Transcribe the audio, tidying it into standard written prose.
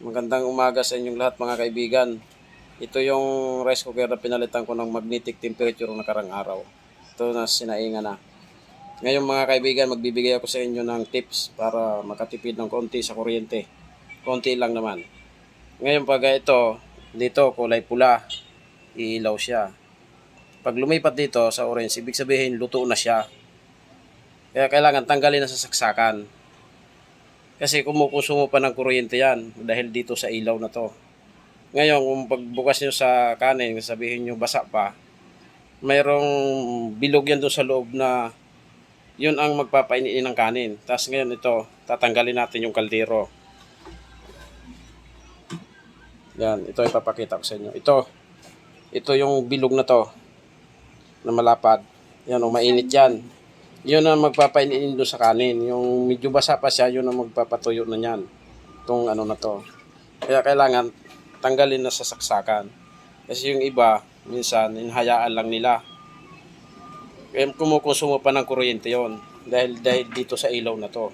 Magandang umaga sa inyong lahat mga kaibigan. Ito yung rice cooker na pinalitan ko ng magnetic temperature nakarang araw. Ito na sinaingan na. Ngayon mga kaibigan, magbibigay ako sa inyo ng tips para makatipid ng konti sa kuryente. Konti lang naman. Ngayon pag ito, dito kulay pula, iilaw siya. Pag lumipat dito sa orange, ibig sabihin luto na siya. Kaya kailangan tanggalin na sa saksakan. Kasi kumukusumo pa ng kuryente yan dahil dito sa ilaw na to. Ngayon, kung pagbukas nyo sa kanin, sabihin nyo basa pa, mayroong bilog yan doon sa loob na yun ang magpapainiin ng kanin. Tapos ngayon ito, tatanggalin natin yung kaldero. Yan, ito ipapakita ko sa inyo. Ito yung bilog na to, na malapad. Yan o, mainit yan. Yun ang magpapainiin doon sa kanin. Yung medyo basa pa siya, yun ang magpapatuyo na yan. Itong ano na to. Kaya kailangan tanggalin na sa saksakan. Kasi yung iba, minsan, hinahayaan lang nila. Kaya kumukonsumo pa ng kuryente yon dahil dito sa ilaw na to.